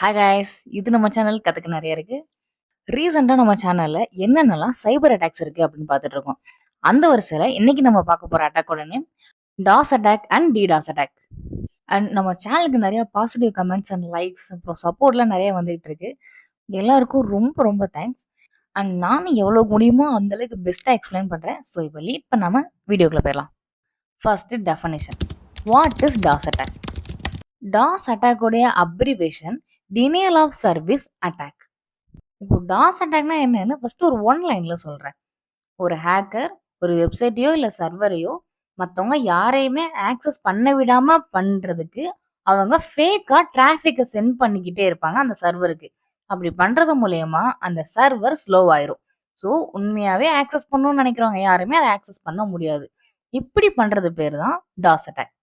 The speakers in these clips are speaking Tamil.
Hi guys! இது நம்ம சேனல் கத்துக்க நெறைய இருக்கு. ரீசென்ட்டா நம்ம சேனல்ல என்னென்னலாம் சைபர் அட்டாக்ஸ் இருக்கு அப்படின்னு பார்த்துட்டு இருக்கோம். அந்த வரிசையில இன்னைக்கு நம்ம பார்க்க போற அட்டாக்கோட name DoS attack and DDoS attack. And நம்ம சேனலுக்கு நெறைய பாசிட்டிவ் கமெண்ட்ஸ் அண்ட் லைக்ஸ் அப்புறம் சப்போர்ட்லாம் நெறைய வந்துகிட்டு இருக்கு. எல்லாருக்கும் ரொம்ப ரொம்ப தேங்க்ஸ். அண்ட் நானும் எவ்வளோ முடியுமோ அந்த அளவுக்கு பெஸ்ட்டா எக்ஸ்பிளைன் பண்றேன். ஸோ இப்போ லீட் பண்ணாம வீடியோக்குள்ள போயிரலாம். First definition. What is DoS attack? DoS அட்டாக்கோடைய abbreviation denial of service attack. இப்போ டாஸ் அட்டாக்னா என்னன்னு ஃபர்ஸ்ட் ஒரு ஒன் லைன்ல சொல்றேன். ஒரு ஹேக்கர் ஒரு வெப்சைட்டையோ இல்ல சர்வரையோ மத்தவங்க யாரையுமே ஆக்சஸ் பண்ண விடாம பண்றதுக்கு அவங்க ஃபேக்கா டிராஃபிக்க சென்ட் பண்ணிக்கிட்டே இருப்பாங்க அந்த சர்வருக்கு. அப்படி பண்றது மூலியமா அந்த சர்வர் ஸ்லோ ஆயிரும். ஸோ உண்மையாவே ஆக்சஸ் பண்ணணும்னு நினைக்கிறவங்க யாருமே அதை ஆக்சஸ் பண்ண முடியாது. இப்படி பண்றது பேர் தான் டாஸ் அட்டாக்.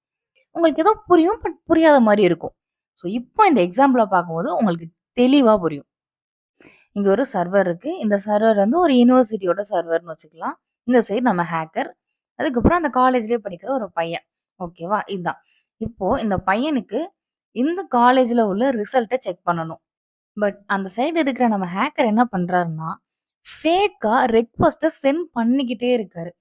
உங்களுக்கு ஏதோ புரியும் பட் புரியாத மாதிரி இருக்கும். ஸோ இப்போ இந்த எக்ஸாம்பிள பார்க்கும்போது உங்களுக்கு தெளிவா புரியும். இங்க ஒரு சர்வர் இருக்கு. இந்த சர்வர் வந்து ஒரு யுனிவர்சிட்டியோட சர்வர்ன்னு வச்சுக்கலாம். இந்த சைடு நம்ம ஹேக்கர். அதுக்கப்புறம் அந்த காலேஜ்லயே படிக்கிற ஒரு பையன். ஓகேவா? இதான். இப்போ இந்த பையனுக்கு இந்த காலேஜ்ல உள்ள ரிசல்ட்ட செக் பண்ணணும். பட் அந்த சைடு இருக்கிற நம்ம ஹேக்கர் என்ன பண்றாருன்னா, ஃபேக்கா ரெக்வெஸ்ட்ட சென்ட் பண்ணிக்கிட்டே இருக்காரு.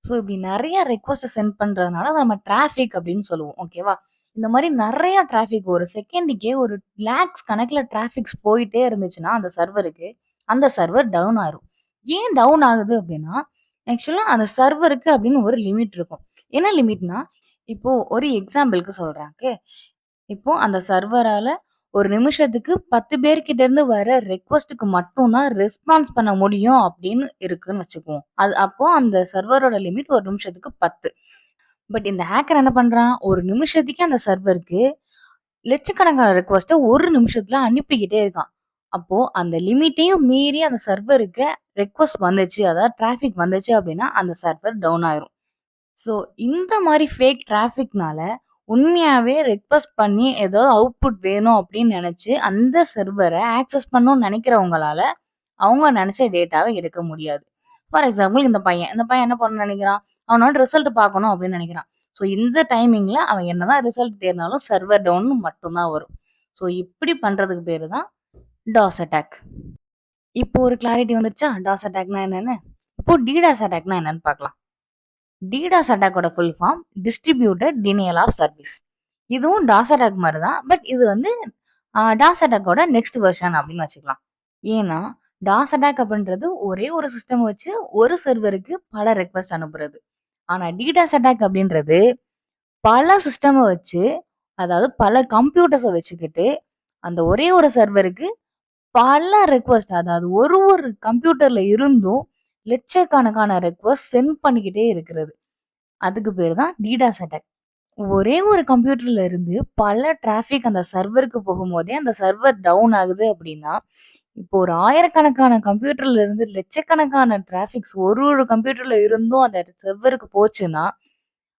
ஸோ இப்படி நெறைய ரெக்வெஸ்ட்ட சென்ட் பண்றதுனால அத நம்ம டிராஃபிக் அப்படின்னு சொல்லுவோம். ஓகேவா? இந்த மாரி நெறைய டிராஃபிக் ஒரு செகண்டுக்கே ஒரு லேக்ஸ் கணக்குல டிராஃபிக்ஸ் போயிட்டே இருந்துச்சுன்னா, அந்த சர்வருக்கு, அந்த சர்வர் டவுன் ஆயிரும். ஏன் டவுன் ஆகுது அப்படின்னா, ஆக்சுவலா அந்த சர்வருக்கு அப்படின்னு ஒரு லிமிட் இருக்கும். என்ன லிமிட்னா, இப்போ ஒரு எக்ஸாம்பிள்க்கு சொல்றேன். ஓகே. இப்போ அந்த சர்வரால ஒரு நிமிஷத்துக்கு 10 பேர்கிட்ட இருந்து வர ரெக்வெஸ்ட்க்கு மட்டும் தான் ரெஸ்பான்ஸ் பண்ண முடியும் அப்படின்னு இருக்குன்னு வச்சுக்குவோம். அது அப்போ அந்த சர்வரோட லிமிட் ஒரு நிமிஷத்துக்கு 10. பட் இந்த ஹேக்கர் என்ன பண்றான்? ஒரு நிமிஷத்துக்கே அந்த சர்வருக்கு லட்சக்கணக்கான ரெக்வெஸ்ட்ட ஒரு நிமிஷத்துல அனுப்பிக்கிட்டே இருக்கான். அப்போ அந்த லிமிட்டையும் மீறி அந்த சர்வருக்கு ரெக்வெஸ்ட் வந்துச்சு, அதாவது டிராஃபிக் வந்துச்சு அப்படின்னா, அந்த சர்வர் டவுன் ஆயிரும். ஸோ இந்த மாரி ஃபேக் டிராஃபிக்னால உண்மையாவே ரெக்வெஸ்ட் பண்ணி ஏதோ அவுட்புட் வேணும் அப்படின்னு நெனச்சு, அந்த சர்வர ஆக்சஸ் பண்ணணும்னு நெனைக்கிறவங்களால, அவங்க நெனச்ச டேட்டாவ எடுக்க முடியாது. ஃபார் எக்ஸாம்பிள் இந்த பையன் என்ன பண்ணணும்னு நெனைக்கிறான்? அவனோட ரிசல்ட் பார்க்கணும் அப்படின்னு நெனைக்கிறான். ஸோ இந்த டைமிங்ல அவன் என்னதான் ரிசல்ட் தேடுனாலும் சர்வர் டவுன்னு மட்டும் தான் வரும். ஸோ இப்படி பண்றதுக்கு பேரு தான் டாஸ் அட்டாக். இப்போ ஒரு கிளாரிட்டி வந்துருச்சா? டாஸ் அட்டாக்னா என்னன்னு? இப்போ டிடாஸ் அட்டாக்னா என்னன்னு பார்க்கலாம். டிடாஸ் அட்டாக்கோட full form distributed denial of service. இதுவும் டாஸ் அட்டாக் மாரி தான். பட் இது வந்து டாஸ் அட்டாக்கோட நெக்ஸ்ட் வெர்ஷன் அப்படின்னு வச்சுக்கலாம். ஏன்னா, டாஸ் அட்டாக் அப்படின்றது ஒரே ஒரு சிஸ்டம் வச்சு ஒரு சர்வருக்கு பல ரெக்வெஸ்ட் அனுப்புறது. ஆனா டிடாஸ் அட்டாக் அப்படின்றது பல சிஸ்டம வச்சு, அதாவது பல கம்ப்யூட்டர்ஸ வச்சுக்கிட்டு, அந்த ஒரே ஒரு சர்வருக்கு பல ரெக்வெஸ்ட் அதாவது ஒரு கம்ப்யூட்டர்ல இருந்தும் லட்சக்கணக்கான ரெக்வெஸ்ட் சென்ட் பண்ணிக்கிட்டே இருக்கிறது. அதுக்கு பேரு தான் டிடாஸ் அட்டாக். ஒரே ஒரு கம்ப்யூட்டர்ல இருந்து பல டிராஃபிக் அந்த சர்வருக்கு போகும்போதே அந்த சர்வர் டவுன் ஆகுது அப்படின்னா, இப்போ ஒரு ஆயிரக்கணக்கான கம்ப்யூட்டர்ல இருந்து லட்சக்கணக்கான டிராஃபிக்ஸ் ஒரு கம்ப்யூட்டர்ல இருந்தும் அந்த சர்வருக்கு போச்சுன்னா,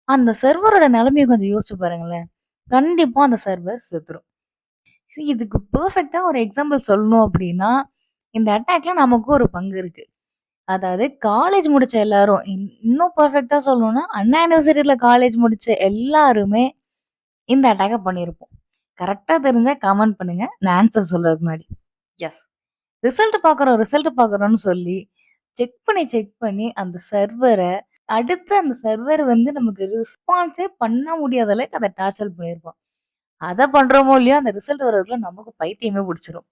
அந்த சர்வரோட நிலைமைய கொஞ்சம் யோசிச்சு பாருங்களேன். கண்டிப்பா அந்த சர்வர் செத்துரும். இதுக்கு பெர்ஃபெக்ட்டா ஒரு எக்ஸாம்பிள் சொல்லணும் அப்படின்னா, இந்த அட்டாக்ல நமக்கு ஒரு பங்கு இருக்கு. அதாவது காலேஜ் முடிச்ச எல்லாரும் இன்னும் பெர்ஃபெக்ட்டா சொல்லணும்னா, அண்ணா யுனிவர்சிட்டில காலேஜ் முடிச்ச எல்லாருமே இந்த அட்டாக்க பண்ணியிருப்போம். கரெக்ட்டா தெரிஞ்சா கமெண்ட் பண்ணுங்க. நான் ஆன்ஸர் சொல்றதுக்கு முன்னாடி. எஸ். ரிசல்ட் பார்க்குறோம்னு சொல்லி செக் பண்ணி அந்த சர்வர அடுத்து அந்த சர்வர் வந்து நமக்கு ரெஸ்பான்ஸே பண்ண முடியாத அளவுக்கு அத டார்ச்சர் பண்ணியிருப்போம். அத பண்றோமோ இல்லையோ அந்த ரிசல்ட் வரதுக்குள்ள நமக்கு பைத்தியமே புடிச்சிரும்.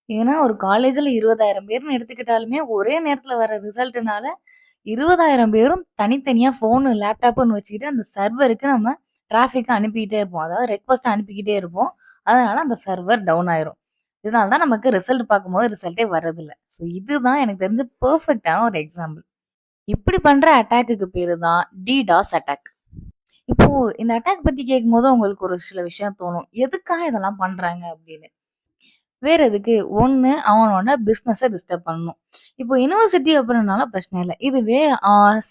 ஏன்னா ஒரு காலேஜ்ல 20,000 பேர்ன்னு எடுத்துக்கிட்டாலுமே ஒரே நேரத்துல வர ரிசல்ட்னால 20,000 பேரும் தனித்தனியா ஃபோனு, லேப்டாப்ன்னு வச்சுக்கிட்டு அந்த சர்வருக்கு நம்ம டிராஃபிக்க அனுப்பிக்கிட்டே இருப்போம். அதாவது ரெக்வெஸ்ட்ட அனுப்பிக்கிட்டே இருப்போம். அதனால அந்த சர்வர் டவுன் ஆயிரும். இதனால தான் நமக்கு ரிசல்ட் பார்க்கும்போது ரிசல்ட்டே வரதில்ல. ஸோ இதுதான் எனக்கு தெரிஞ்சு பெர்ஃபெக்ட்டான ஒரு எக்ஸாம்பிள். இப்படி பண்ற அட்டாக்குக்கு பேரு தான் டிடாஸ் அட்டாக். இப்போ இந்த அட்டாக் பத்தி கேட்கும்போது உங்களுக்கு ஒரு சில விஷயம் தோணும். எதுக்காக இதெல்லாம் பண்றாங்க அப்படின்னு. வேற எதுக்கு? ஒண்ணு அவனோட பிசினஸ டிஸ்டர்ப் பண்ணணும். இப்போ யுனிவர்சிட்டி அப்படின்றனால பிரச்சனை இல்ல. இதுவே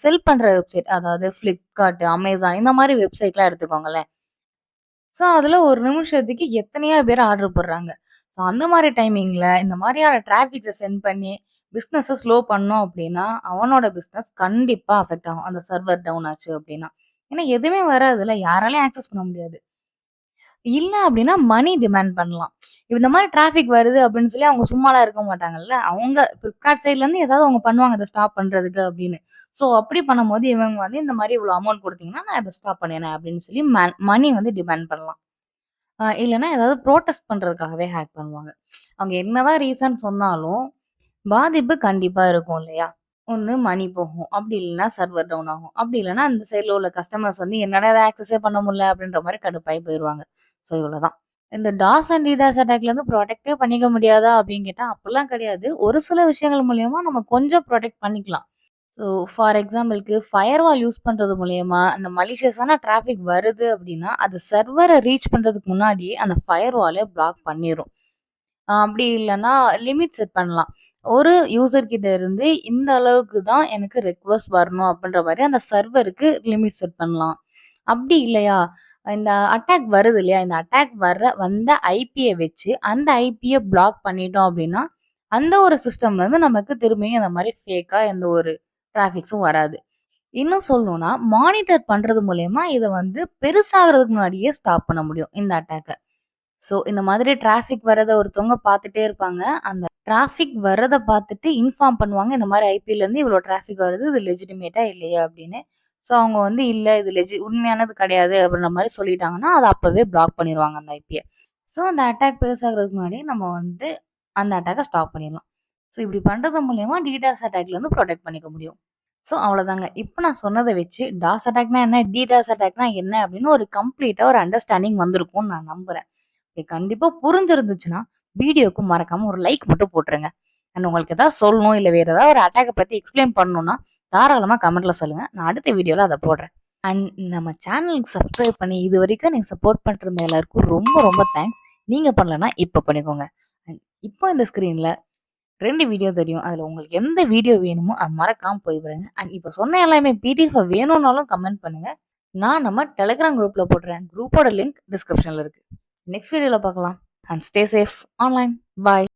செல் பண்ற வெப்சைட் அதாவது Flipkart, Amazon இந்த மாரி வெப்சைட்லாம் எடுத்துக்கோங்களேன். ஸோ அதுல ஒரு நிமிஷத்துக்கு எத்தனையோ பேர் ஆர்டர் போடுறாங்க. ஸோ அந்த மாரி டைமிங்ல இந்த மாரியான டிராஃபிக்க சென்ட் பண்ணி பிசினஸ ஸ்லோ பண்ணோம் அப்படின்னா, அவனோட பிசினஸ் கண்டிப்பா அஃபெக்ட் ஆகும். அந்த சர்வர் டவுன் ஆச்சு அப்படின்னா. ஏன்னா எதுவுமே வராதுல்ல. யாராலயும் ஆக்சஸ் பண்ண முடியாது. இல்ல அப்டின்னா மணி டிமாண்ட் பண்ணலாம். இந்த மாரி டிராஃபிக் வருது அப்படின்னு சொல்லி அவங்க சும்மாலாம் இருக்க மாட்டாங்கல்ல. அவங்க Flipkart சைட்லருந்து ஏதாவது அவங்க பண்ணுவாங்க இத ஸ்டாப் பண்றதுக்கு அப்படின்னு. ஸோ அப்படி பண்ணும்போது இவங்க வந்து இந்த மாரி இவ்வளோ அமௌண்ட் குடுத்தீங்கன்னா, நான் இத ஸ்டாப் பண்ணிறேன் அப்படின்னு சொல்லி மணி வந்து டிமாண்ட் பண்ணலாம். இல்லன்னா ஏதாவது புரோட்டஸ்ட் பண்றதுக்காகவே ஹேக் பண்ணுவாங்க. அவங்க என்னதான் ரீசன் சொன்னாலும், பாதிப்பு கண்டிப்பா இருக்கும் இல்லையா? ஒண்ணு மணி போகும். அப்படி இல்லன்னா சர்வர் டவுன் ஆகும். அப்படி இல்லன்னா அந்த சைட்ல உள்ள கஸ்டமர்ஸ் வந்து என்னடா இத ஆக்சஸே பண்ண முடியல அப்படின்ற மாரி கடுப்பாயி போயிருவாங்க. ஸோ இவ்வளோதான். இந்த டாஸ் அண்ட் டிடாஸ் அட்டாக்லேருந்து ப்ரொடெக்டே பண்ணிக்க முடியாதா அப்படின்னு கேட்டா, அப்படிலாம் கிடையாது. ஒரு சில விஷயங்கள் மூலியமா நம்ம கொஞ்சம் ப்ரொடெக்ட் பண்ணிக்கலாம். ஸோ ஃபார் எக்ஸாம்பிள்க்கு ஃபயர்வால் யூஸ் பண்றது மூலியமா, அந்த மலிஷியஸான டிராஃபிக் வருது அப்படின்னா, அது சர்வர ரீச் பண்றதுக்கு முன்னாடியே அந்த ஃபயர்வாலே பிளாக் பண்ணிரும். அப்படி இல்லன்னா லிமிட் செட் பண்ணலாம். ஒரு யூசர் கிட்ட இருந்து இந்த அளவுக்கு தான் எனக்கு ரிக்வெஸ்ட் வரணும் அப்படின்ற மாரி அந்த சர்வருக்கு லிமிட் செட் பண்ணலாம். அப்படி இல்லையா, இந்த அட்டாக் வருது இல்லையா, இந்த அட்டாக் வந்த ஐபிய வச்சு அந்த ஐபிய பிளாக் பண்ணிட்டோம் அப்படின்னா, அந்த ஒரு சிஸ்டம்ல இருந்து நமக்கு திரும்பியும் இந்த மாரி ஃபேக்கா எந்த ஒரு டிராபிக்ஸும் வராது. இன்னும் சொல்லணும்னா, மானிட்டர் பண்றது மூலியமா இத வந்து பெருசாகுறதுக்கு முன்னாடியே ஸ்டாப் பண்ண முடியும் இந்த அட்டாக்க. ஸோ, இந்த மாதிரி டிராஃபிக் வரத ஒருத்தவங்க பார்த்துட்டே இருப்பாங்க. அந்த டிராஃபிக் வரத பார்த்துட்டு இன்ஃபார்ம் பண்ணுவாங்க. இந்த மாரி ஐபிலேருந்து இவ்வளோ டிராஃபிக் வருது. இது லெஜிட்டிமேட்டா இல்லையா அப்படின்னு. ஸோ, அவங்க வந்து இல்ல இது உண்மையானது கிடையாது அப்படின்ற மாரி சொல்லிட்டாங்கன்னா, அத அப்பவே பிளாக் பண்ணிருவாங்க அந்த ஐபிய. ஸோ, அந்த அட்டாக் பெருசாகுறதுக்கு முன்னாடி நம்ம வந்து அந்த அட்டாக்க ஸ்டாப் பண்ணிடலாம். ஸோ, இப்படி பண்றது மூலியமா டிடாஸ் அட்டாக்லேருந்து புரொடெக்ட் பண்ணிக்க முடியும். ஸோ, அவ்வளோதாங்க. இப்ப நான் சொன்னத வச்சு டாஸ் அட்டாக்னா என்ன? டிடாஸ் அட்டாக்னா என்ன? அப்படின்னு ஒரு கம்ப்ளீட்டா ஒரு அண்டர்ஸ்டாண்டிங் வந்திருக்கும்னு நான் நம்புறேன். இது கண்டிப்பா புரிஞ்சிருந்துச்சுன்னா, வீடியோக்கு மறக்காம ஒரு லைக் மட்டும் போட்டுருங்க. அண்ட் உங்களுக்கு ஏதாவது சொல்லணும், இல்ல வேற ஏதாவது ஒரு அட்டாக்க பத்தி எக்ஸ்பிளைன் பண்ணணும்னா, தாராளமா கமெண்ட்ல சொல்லுங்க. நான் அடுத்த வீடியோல அத போடுறேன். அண்ட் நம்ம சேனலுக்கு சப்ஸ்கிரைப் பண்ணி இதுவரைக்கும் நீங்க சப்போர்ட் பண்ணிட்டு எல்லாருக்கும் ரொம்ப ரொம்ப தேங்க்ஸ். நீங்க பண்ணலன்னா இப்ப பண்ணிக்கோங்க. அண்ட் இப்போ இந்த ஸ்க்ரீன்ல 2 வீடியோ தெரியும். அதுல உங்களுக்கு எந்த வீடியோ வேணுமோ அது மறக்காம போய் பாருங்க. அண்ட் இப்ப சொன்ன எல்லாமே பிடிஎஃப் வேணும்னாலும் கமெண்ட் பண்ணுங்க. நான் நம்ம டெலகிராம் குரூப்ல போடுறேன். குரூப்போட லிங்க் டிஸ்கிரிப்ஷன்ல இருக்கு. நெக்ஸ்ட் வீடியோல பார்க்கலாம். And stay safe online. Bye.